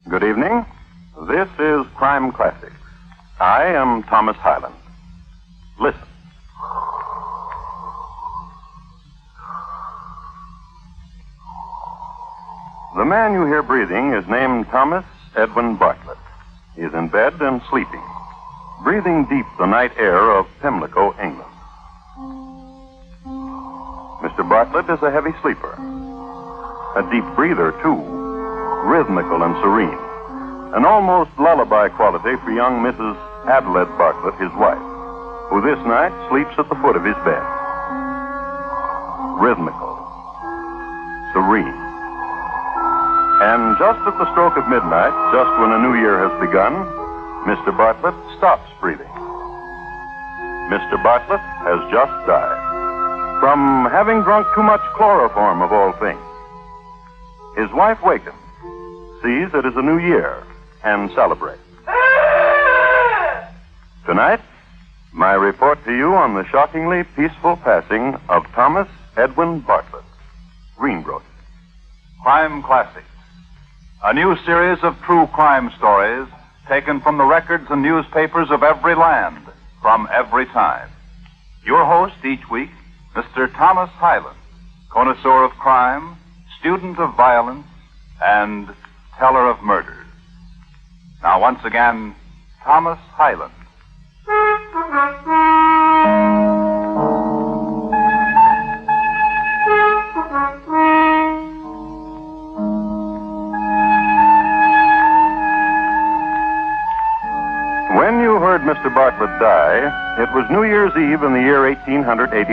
Good evening. This is Crime Classics. I am Thomas Hyland. Listen. The man you hear breathing is named Thomas Edwin Bartlett. He is in bed and sleeping, breathing deep the night air of Pimlico, England. Mr. Bartlett is a heavy sleeper, a deep breather, too, rhythmical and serene, an almost lullaby quality for young Mrs. Adelaide Bartlett, his wife, who this night sleeps at the foot of his bed. Rhythmical, serene. And just at the stroke of midnight, just when a new year has begun, Mr. Bartlett stops breathing. Mr. Bartlett has just died from having drunk too much chloroform, of all things. His wife wakens, sees it is a new year, and celebrates. Tonight, my report to you on the shockingly peaceful passing of Thomas Edwin Bartlett, greengrocer. Crime Classics, a new series of true crime stories taken from the records and newspapers of every land, from every time. Your host each week, Mr. Thomas Hyland, connoisseur of crime, student of violence, and teller of murders. Now, once again, Thomas Hyland. When you heard Mr. Bartlett die, it was New Year's Eve in the year 1885.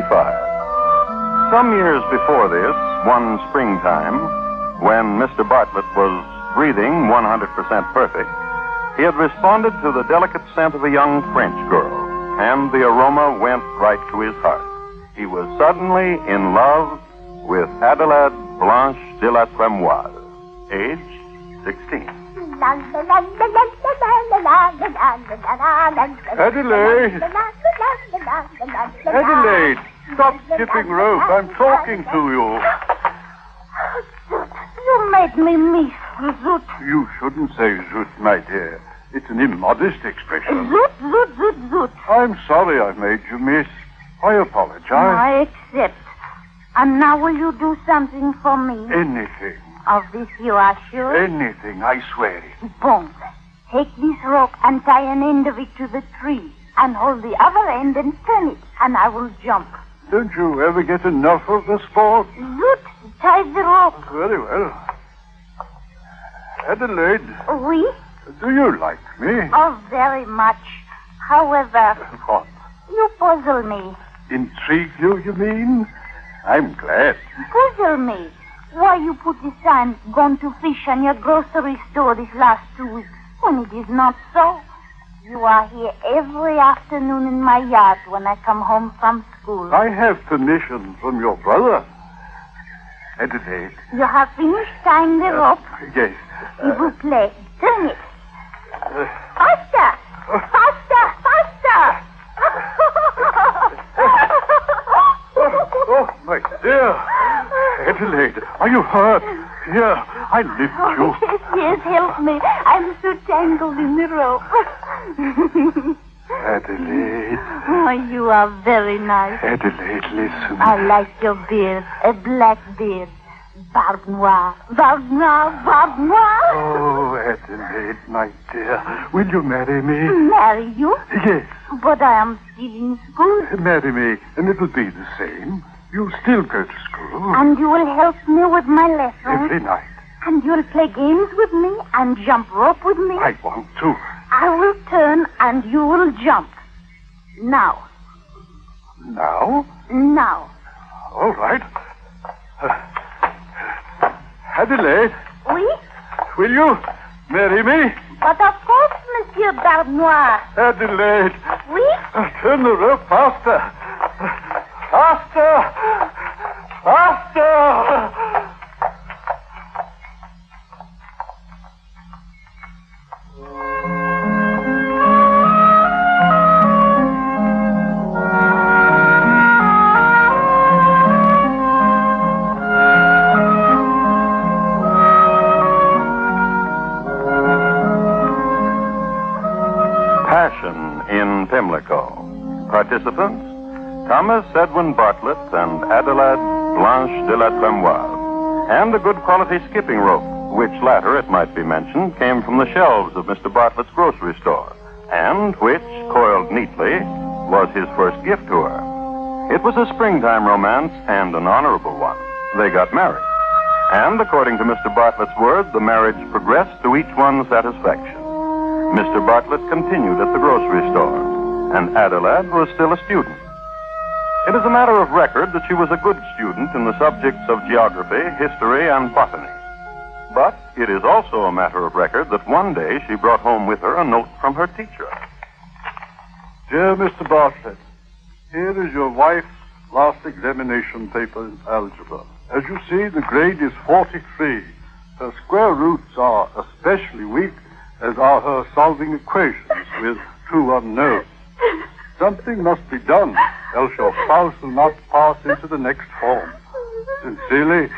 Some years before this, one springtime, when Mr. Bartlett was breathing 100% perfect, he had responded to the delicate scent of a young French girl, and the aroma went right to his heart. He was suddenly in love with Adelaide Blanche de la Tremoise, age 16. Adelaide! Adelaide! Stop skipping rope. I'm talking to you. You made me miss Zoot. You shouldn't say zoot, my dear. It's an immodest expression. Zoot, zoot, zoot, zoot. I'm sorry I made you miss. I apologize. I accept. And now will you do something for me? Anything. Of this you are sure? Anything, I swear it. Bon. Take this rope and tie an end of it to the tree. And hold the other end and turn it. And I will jump. Don't you ever get enough of the sport? Zoot, tie the rope. Very well. Adelaide, Oui? do you like me? Oh, very much. However, What? you puzzle me. Intrigue you mean? I'm glad. Puzzle me. Why you put the sign, gone to fish on your grocery store this last 2 weeks, when it is not so. You are here every afternoon in my yard when I come home from school. I have permission from your brother. Adelaide. You have finished tying the rope? Yes. S'il vous plaît, turn it. Faster! Faster! Faster! Oh, my dear. Adelaide, are you hurt? Here, I lift you. Yes, help me. I'm so tangled in the rope. Adelaide. Oh, you are very nice. Adelaide, listen. I like your beard, a black beard. Barbe noire, barbe noire, barbe noire. Oh, Adelaide, my dear, will you marry me? Marry you? Yes. But I am still in school. Marry me, and it'll be the same. You'll still go to school. And you will help me with my lessons. Every night. And you'll play games with me and jump rope with me. I want to. I will turn and you will jump. Now. Now? Now. All right. Adelaide, Oui? will you marry me? But of course, Monsieur Barbe Noire. Adelaide. Oui? Turn the rope faster. Faster! Faster! Passion in Pimlico. Participants, Thomas Edwin Bartlett and Adelaide Blanche de la Tremoise. And a good quality skipping rope, which latter, it might be mentioned, came from the shelves of Mr. Bartlett's grocery store, and which, coiled neatly, was his first gift to her. It was a springtime romance and an honorable one. They got married. And according to Mr. Bartlett's word, the marriage progressed to each one's satisfaction. Mr. Bartlett continued at the grocery store, and Adelaide was still a student. It is a matter of record that she was a good student in the subjects of geography, history, and botany. But it is also a matter of record that one day she brought home with her a note from her teacher. Dear Mr. Bartlett, here is your wife's last examination paper in algebra. As you see, the grade is 43. Her square roots are especially weak, as are her solving equations with two unknowns. Something must be done, else your spouse will not pass into the next form. Sincerely,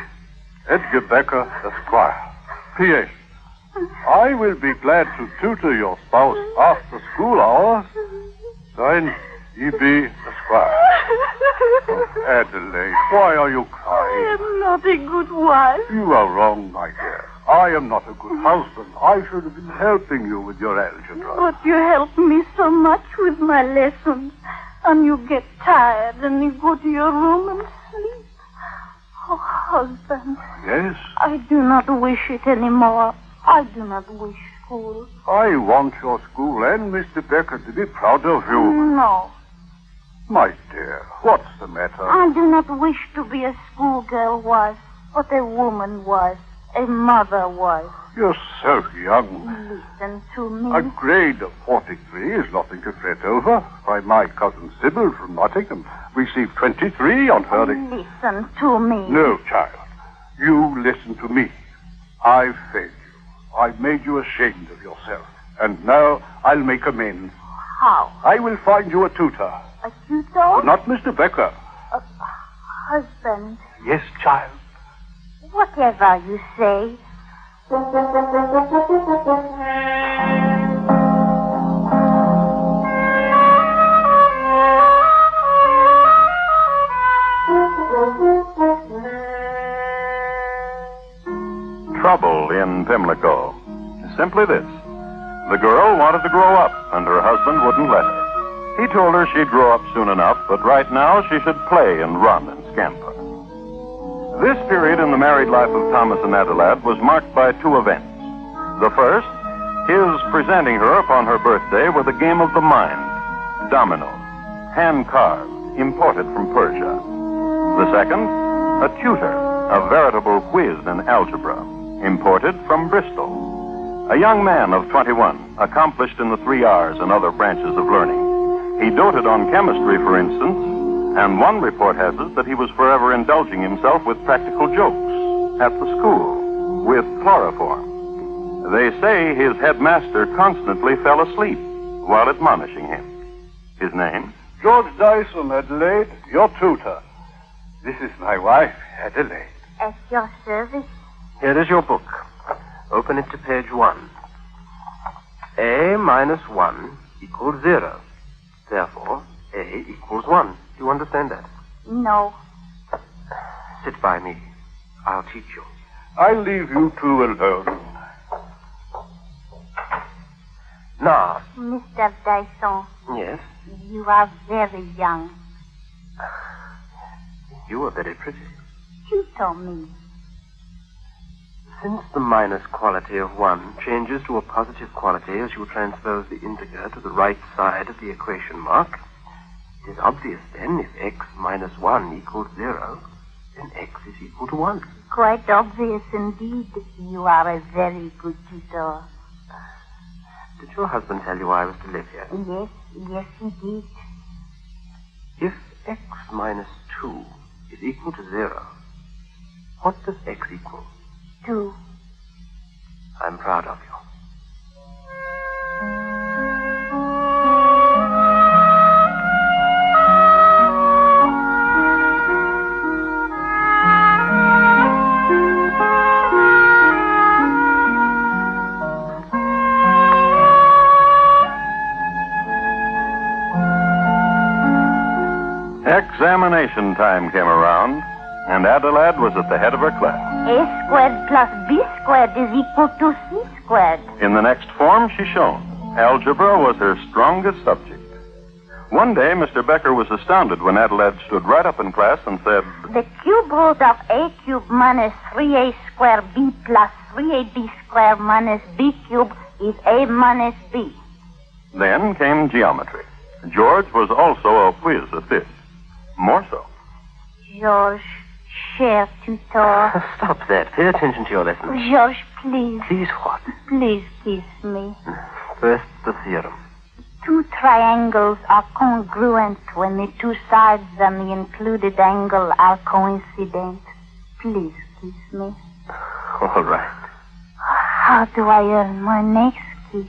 Edgar Becker, Esquire. P.S. I will be glad to tutor your spouse after school hours. Signed, E.B. Esquire. Oh, Adelaide, why are you crying? I am not a good wife. You are wrong, my dear. I am not a good husband. I should have been helping you with your algebra. But you help me so much with my lessons. And you get tired and you go to your room and sleep. Oh, husband. Yes? I do not wish it anymore. I do not wish school. I want your school and Mr. Becker to be proud of you. No. My dear, what's the matter? I do not wish to be a schoolgirl was, but a woman was, a mother was. You're so young. Listen to me. A grade of 43 is nothing to fret over. Why, my cousin Sybil from Nottingham received 23 on her... Listen to me. No, child. You listen to me. I've failed you. I've made you ashamed of yourself. And now I'll make amends. How? I will find you a tutor. A tutor? But not Mr. Becker. Husband. Yes, child. Whatever you say. Trouble in Pimlico. Simply this. The girl wanted to grow up, and her husband wouldn't let her. He told her she'd grow up soon enough, but right now she should play and run and scamper. This period in the married life of Thomas and Adelaide was marked by two events. The first, his presenting her upon her birthday with a game of the mind, dominoes, hand cards, imported from Persia. The second, a tutor, a veritable quiz in algebra, imported from Bristol. A young man of 21, accomplished in the 3 R's and other branches of learning. He doted on chemistry, for instance, and one report has it that he was forever indulging himself with practical jokes at the school, with chloroform. They say his headmaster constantly fell asleep while admonishing him. His name? George Dyson, Adelaide, your tutor. This is my wife, Adelaide. At your service. Here is your book. Open it to page 1. A minus 1 equals 0. Therefore, A equals 1. Do you understand that? No. Sit by me. I'll teach you. I'll leave you two alone. Now. Mr. Dyson. Yes? You are very young. You are very pretty. Tutor me. Since the minus quality of 1 changes to a positive quality as you transpose the integer to the right side of the equation mark, it is obvious then if x minus 1 equals 0, then x is equal to 1. Quite obvious indeed. You are a very good tutor. Did your husband tell you I was to live here? Yes, he did. If x minus 2 is equal to 0, what does x equal? 2. I'm proud of you. examination time came around, and Adelaide was at the head of her class. A squared plus B squared is equal to C squared. In the next form, she shone. Algebra was her strongest subject. One day, Mr. Becker was astounded when Adelaide stood right up in class and said, The cube root of A cubed minus 3A squared B plus 3AB squared minus B cubed is A minus B. Then came geometry. George was also a whiz at this. More so. George, cher tutor. Stop that. Pay attention to your lesson. George, please. Please what? Please kiss me. First, the theorem. Two triangles are congruent when the two sides and the included angle are coincident. Please kiss me. All right. How do I earn my next kiss?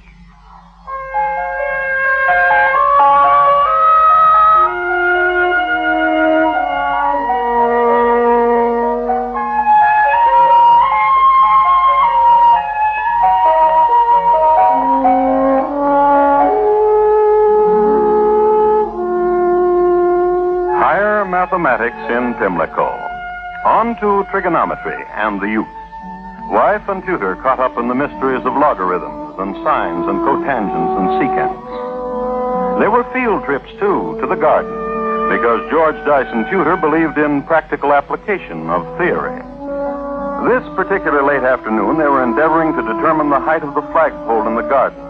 Mathematics in Pimlico. On to trigonometry and the youth. Wife and tutor caught up in the mysteries of logarithms and sines and cotangents and secants. There were field trips, too, to the garden, because George Dyson Tutor believed in practical application of theory. This particular late afternoon, they were endeavoring to determine the height of the flagpole in the garden,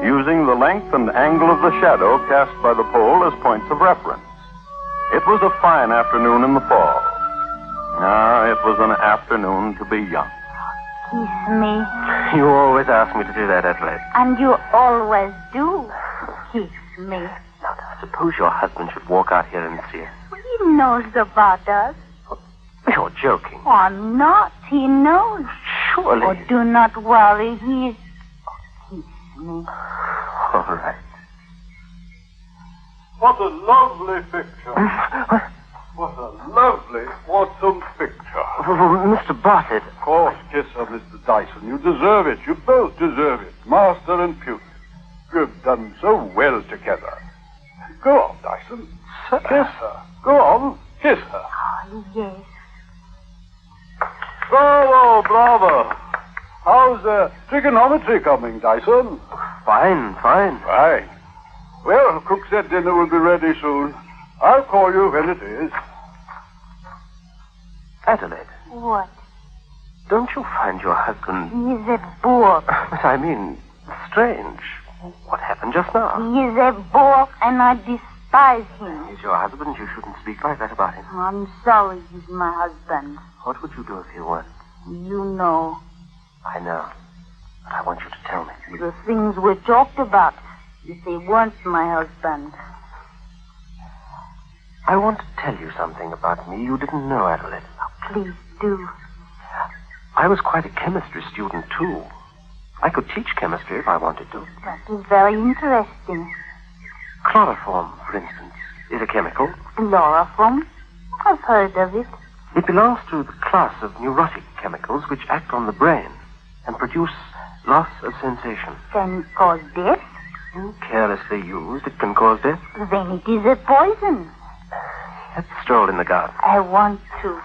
using the length and angle of the shadow cast by the pole as points of reference. It was a fine afternoon in the fall. It was an afternoon to be young. Kiss me. You always ask me to do that, Adelaide. And you always do. Kiss me. Now, suppose your husband should walk out here and see us. He knows about us. You're joking. Oh, I'm not. He knows. Surely. Oh, do not worry. He's... Kiss me. All right. What a lovely picture. What a lovely, awesome picture. Mr. Bartlett. Of course, kiss her, Mr. Dyson. You deserve it. You both deserve it. Master and pupil. You've done so well together. Go on, Dyson. Sir. Kiss her. Go on. Kiss her. Oh, yes. Bravo, bravo. How's trigonometry coming, Dyson? Fine. Fine. Well, cook said dinner will be ready soon. I'll call you when it is. Adelaide, What? don't you find your husband... He is a bore. But I mean, strange. What happened just now? He is a bore, and I despise him. He's your husband. You shouldn't speak like that about him. I'm sorry he's my husband. What would you do if he weren't? You know. I know. But I want you to tell me. The things we talked about. If he weren't my husband. I want to tell you something about me you didn't know, Adelaide. Oh, please do. I was quite a chemistry student, too. I could teach chemistry if I wanted to. That is very interesting. Chloroform, for instance, is a chemical. Chloroform? I've heard of it. It belongs to the class of neurotic chemicals which act on the brain and produce loss of sensation. Can it cause death? Carelessly used, it can cause death. Then it is a poison. Let's stroll in the garden. I want to.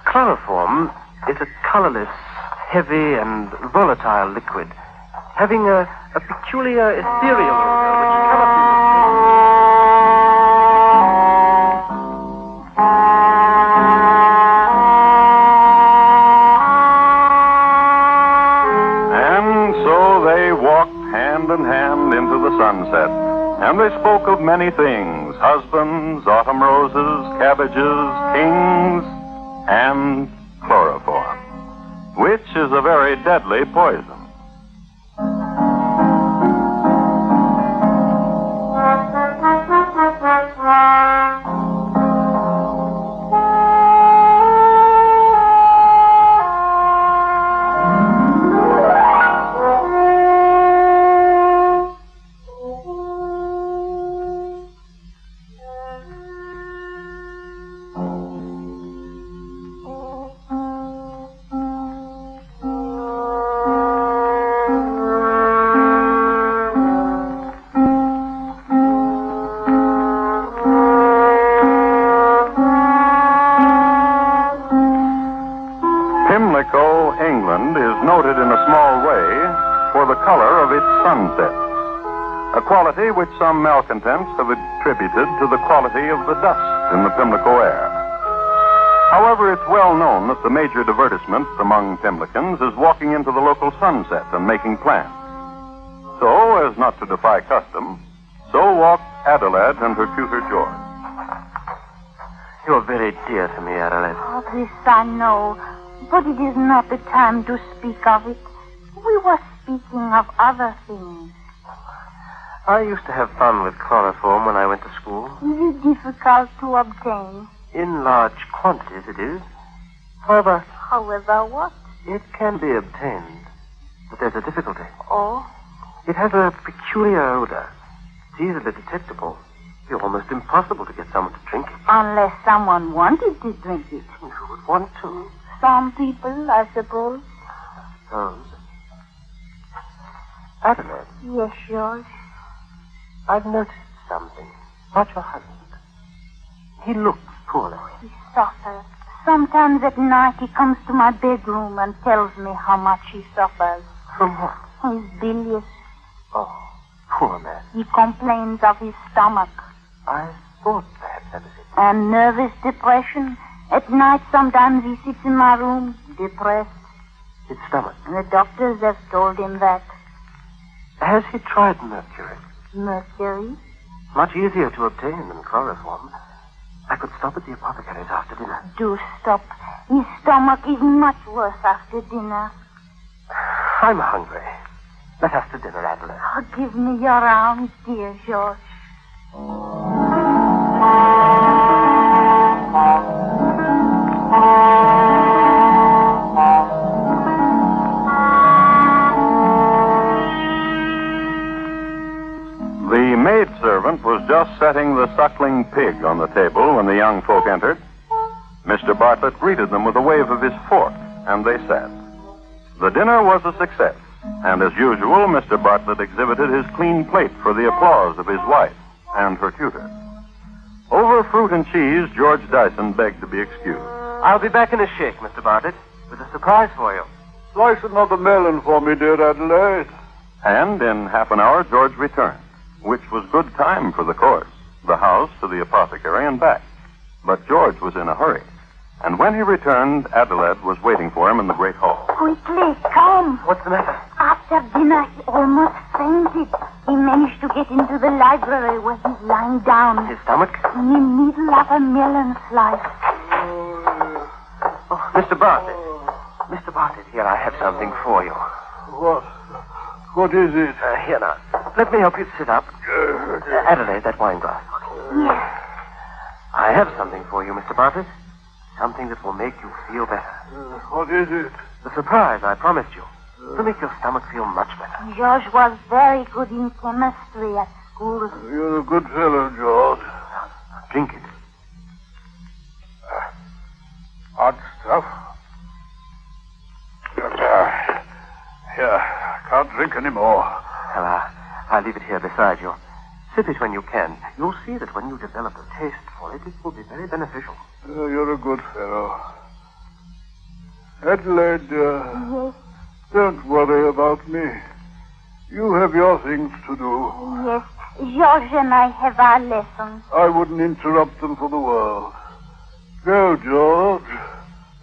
Chloroform is a colorless, heavy, and volatile liquid, having a peculiar ethereal odor which cannot be And so they walked hand in hand into the sunset, and they spoke of many things: husbands, autumn roses, cabbages, kings, and chloroform, which is a very deadly poison. Pimlico, England, is noted in a small way for the color of its sunsets, a quality which some malcontents have attributed to the quality of the dust in the Pimlico air. However, it's well known that the major divertisement among Pimlicans is walking into the local sunset and making plans. So, as not to defy custom, so walked Adelaide and her tutor George. You're very dear to me, Adelaide. Oh, this I know, but it is not the time to speak of it. We were speaking of other things. I used to have fun with chloroform when I went to school. Is it difficult to obtain? In large quantities, it is. However, What? it can be obtained. But there's a difficulty. Oh? It has a peculiar odor. It's easily detectable. It's almost impossible to get someone to drink it. Unless someone wanted to drink it. Who would want to? Some people, I suppose. Suppose. Adelaide, Yes, George. I've noticed something about your husband. He looks poorly. He suffers. Sometimes at night he comes to my bedroom and tells me how much he suffers. From what? He's bilious. Oh, poor man. He complains of his stomach. I thought perhaps that was it. And nervous depression. At night sometimes he sits in my room, depressed. His stomach. And the doctors have told him that. Has he tried mercury? Mercury? Much easier to obtain than chloroform. I could stop at the apothecary's after dinner. Do stop. His stomach is much worse after dinner. I'm hungry. Let us to dinner, Adelaide. Oh, give me your arms, dear George. The maidservant was just setting the suckling pig on the table when the young folk entered. Mr. Bartlett greeted them with a wave of his fork, and they sat. The dinner was a success, and as usual, Mr. Bartlett exhibited his clean plate for the applause of his wife and her tutor. Over fruit and cheese, George Dyson begged to be excused. I'll be back in a shake, Mr. Bartlett, with a surprise for you. Slice another melon for me, dear Adelaide. And in half an hour, George returned, which was good time for the course, the house to the apothecary and back. But George was in a hurry, and when he returned, Adelaide was waiting for him in the great hall. Quickly, come. What's the matter? After dinner, he almost fainted. He managed to get into the library where he's lying down. His stomach? In the middle of a melon slice. Oh, Mr. Bartlett. Mr. Bartlett, here, I have something for you. What is it? Here now. Let me help you sit up. Adelaide, that wine glass. Yes. I have something for you, Mr. Bartlett. Something that will make you feel better. What is it? The surprise I promised you. To make your stomach feel much better. George was very good in chemistry at school. You're a good fellow, George. Now, drink it. Hot stuff. Here, I can't drink any more. Well, I'll leave it here beside you. Sip it when you can. You'll see that when you develop a taste for it, it will be very beneficial. You're a good fellow. Adelaide, Yes, don't worry about me. You have your things to do. yes. George and I have our lessons. I wouldn't interrupt them for the world. Go, George.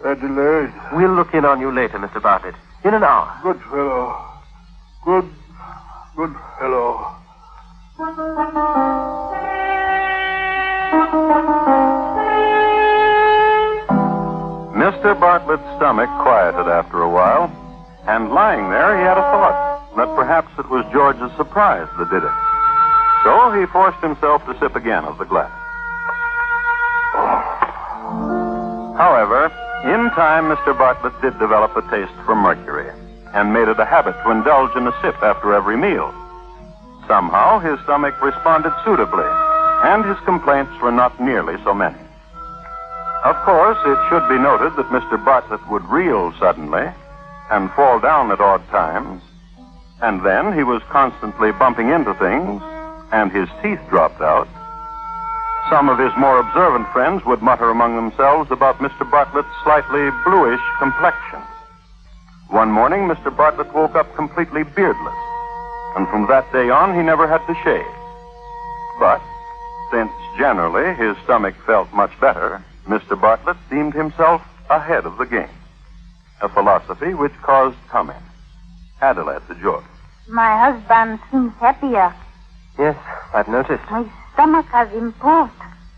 Adelaide. We'll look in on you later, Mr. Bartlett. In an hour. Good fellow. Good fellow. Mr. Bartlett's stomach quieted after a while, and lying there, he had a thought that perhaps it was George's surprise that did it. So he forced himself to sip again of the glass. However, in time, Mr. Bartlett did develop a taste for mercury and made it a habit to indulge in a sip after every meal. Somehow, his stomach responded suitably, and his complaints were not nearly so many. Of course, it should be noted that Mr. Bartlett would reel suddenly and fall down at odd times, and then he was constantly bumping into things, and his teeth dropped out. Some of his more observant friends would mutter among themselves about Mr. Bartlett's slightly bluish complexion. One morning, Mr. Bartlett woke up completely beardless, and from that day on, he never had to shave. But, since generally his stomach felt much better, Mr. Bartlett deemed himself ahead of the game. A philosophy which caused comment. Adelaide the George. My husband seems happier. Yes, I've noticed. My stomach has improved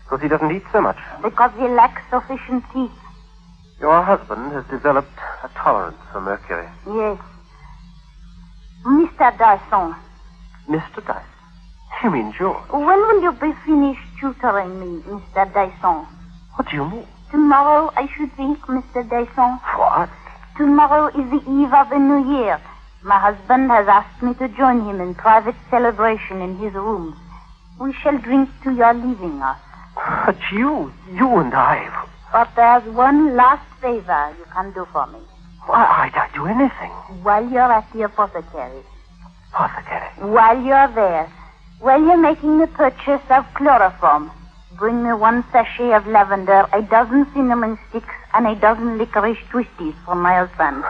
Because he doesn't eat so much. because he lacks sufficient teeth. Your husband has developed a tolerance for mercury. Yes. Mr. Dyson, Mr. Dyson? You mean George? when will you be finished tutoring me, Mr. Dyson? What do you mean? Tomorrow, I should think, Mr. Dyson. What? Tomorrow is the eve of the New Year. My husband has asked me to join him in private celebration in his rooms. We shall drink to your leaving us. But you and I... But there's one last favor you can do for me. Why, I'd do anything. While you're at the apothecary. Apothecary? While you're there, while you're making the purchase of chloroform, bring me 1 sachet of lavender, a dozen cinnamon sticks, and a dozen licorice twisties for my husband.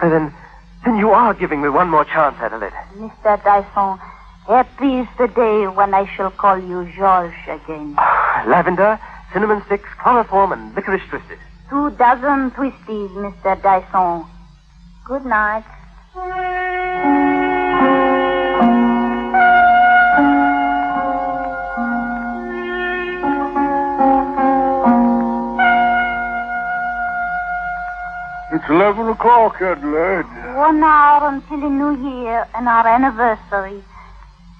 Then you are giving me one more chance, Adelaide. Mr. Dyson, happy is the day when I shall call you George again. Lavender, cinnamon sticks, chloroform, and licorice twisted. 2 dozen twisties, Mr. Dyson. Good night. It's 11 o'clock, Adelaide. 1 hour until the New Year and our anniversary.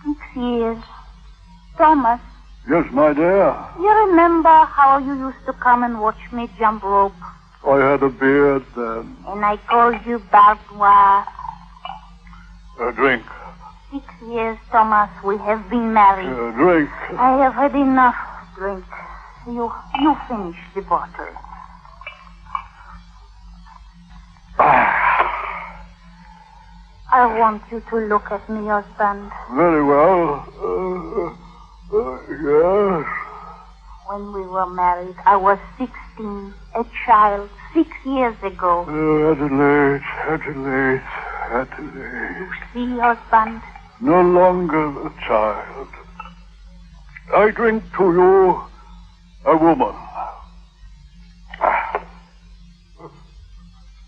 6 years. Thomas, Yes, my dear. you remember how you used to come and watch me jump rope? I had a beard then. And I called you Bartlett. A drink. 6 years, Thomas, we have been married. A drink. I have had enough drink. You finish the bottle. I want you to look at me, husband. Very well. Yes. When we were married, I was 16, a child, 6 years ago. Adelaide. You see, husband? No longer a child. I drink to you, a woman.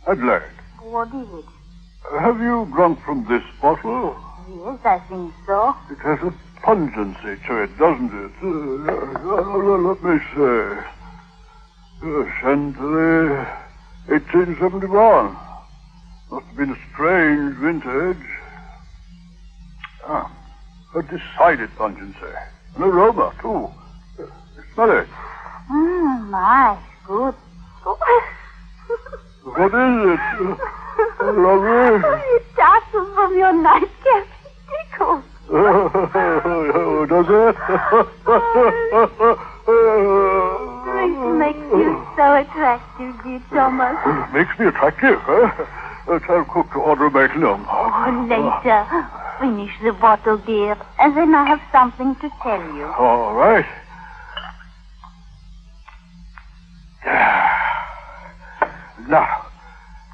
Adelaide, What is it? have you drunk from this bottle? Yes, I think so. It has a pungency to it, doesn't it? Let me say. Chantilly, 1871. Must have been a strange vintage. A decided pungency. An aroma, too. Smell it. My, good. What is it? Lovely. It tassels from your nightcap. It tickles. Does it? Drink makes you so attractive, dear Thomas. Makes me attractive, huh? Tell cook to order a magnum. Oh, later. Finish the bottle, dear, and then I have something to tell you. All right. Now,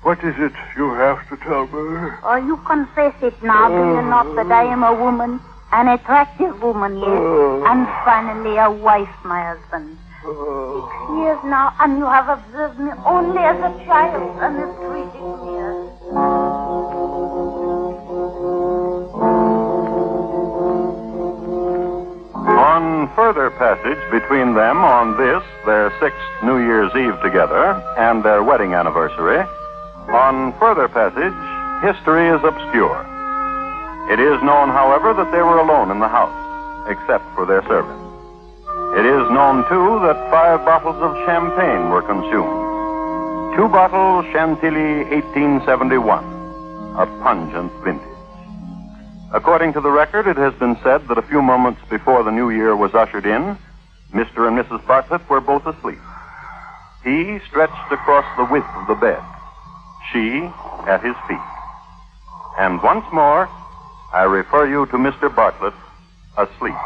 what is it you have to tell me? Oh, you confess it now, do you not, that I am a woman? An attractive woman, yes. And finally a wife, my husband. 6 years now, and you have observed me only as a child and have treated me as... On further passage between them on this, their 6th New Year's Eve together, and their wedding anniversary, on further passage, history is obscure. It is known, however, that they were alone in the house, except for their servant. It is known, too, that 5 bottles of champagne were consumed. 2 bottles Chantilly 1871, a pungent vintage. According to the record, it has been said that a few moments before the new year was ushered in, Mr. and Mrs. Bartlett were both asleep. He stretched across the width of the bed, she at his feet. And once more, I refer you to Mr. Bartlett asleep,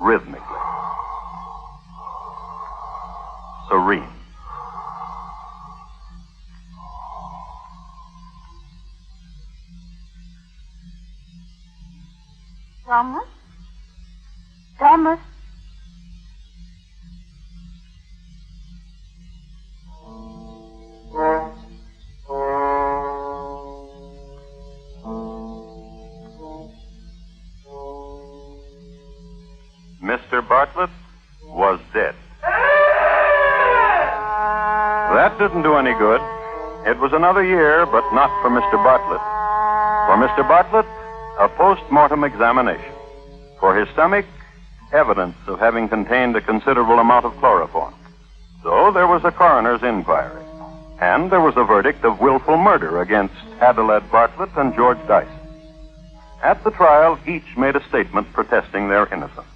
rhythmically, serene. Thomas? Thomas? Mr. Bartlett was dead. That didn't do any good. It was another year, but not for Mr. Bartlett. For Mr. Bartlett, a post-mortem examination. For his stomach, evidence of having contained a considerable amount of chloroform. So there was a coroner's inquiry. And there was a verdict of willful murder against Adelaide Bartlett and George Dyson. At the trial, each made a statement protesting their innocence.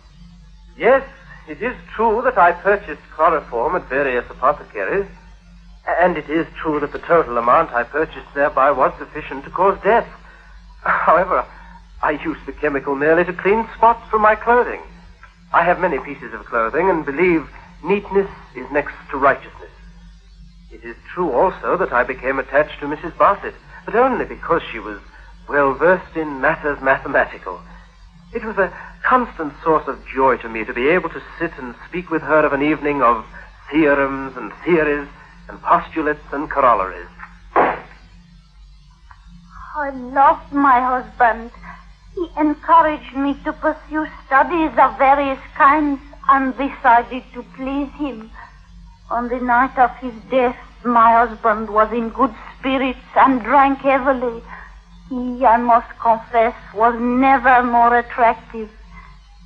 Yes, it is true that I purchased chloroform at various apothecaries. And it is true that the total amount I purchased thereby was sufficient to cause death. However, I used the chemical merely to clean spots from my clothing. I have many pieces of clothing and believe neatness is next to righteousness. It is true also that I became attached to Mrs. Bartlett, but only because she was well versed in matters mathematical. It was a constant source of joy to me to be able to sit and speak with her of an evening of theorems and theories and postulates and corollaries. I loved my husband. He encouraged me to pursue studies of various kinds and decided to please him. On the night of his death, my husband was in good spirits and drank heavily. He, I must confess, was never more attractive.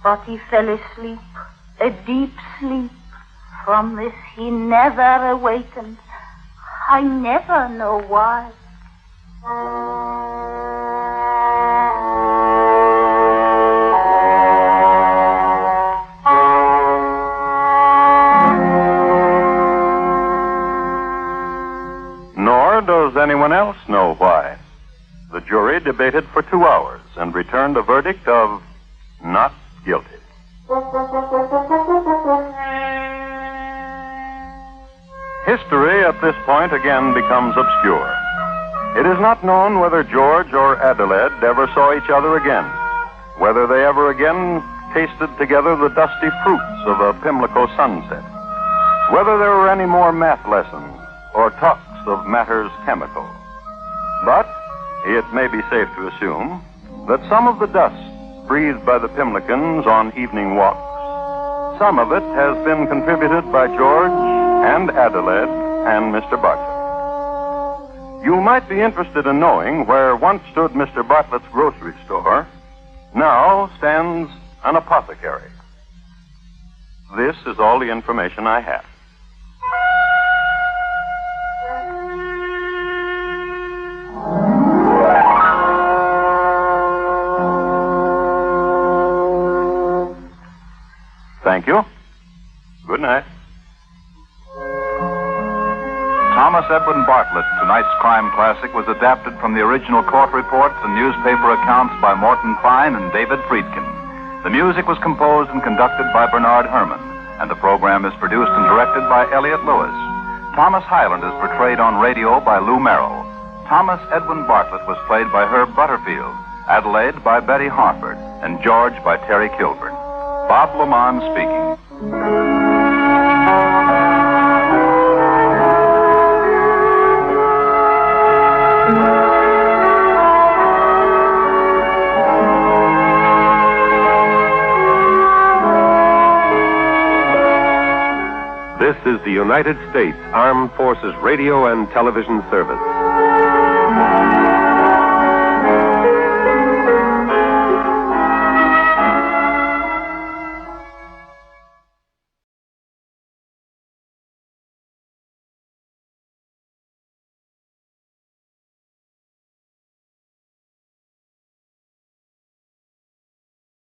But he fell asleep, a deep sleep. From this he never awakened. I never know why. Nor does anyone else know why. The jury debated for 2 hours and returned a verdict of not guilty. History at this point again becomes obscure. It is not known whether George or Adelaide ever saw each other again, whether they ever again tasted together the dusty fruits of a Pimlico sunset, whether there were any more math lessons or talks of matters chemical. But it may be safe to assume that some of the dust breathed by the Pimlicans on evening walks, some of it has been contributed by George and Adelaide and Mr. Bartlett. You might be interested in knowing where once stood Mr. Bartlett's grocery store, now stands an apothecary. This is all the information I have. Thank you. Good night. Thomas Edwin Bartlett, tonight's crime classic, was adapted from the original court reports and newspaper accounts by Morton and David Friedkin. The music was composed and conducted by Bernard Herrmann, and the program is produced and directed by Elliott Lewis. Thomas Hyland is portrayed on radio by Lou Merrill. Thomas Edwin Bartlett was played by Herb Butterfield, Adelaide by Betty Harford, and George by Terry Kilburn. Bob Lamont speaking. This is the United States Armed Forces Radio and Television Service.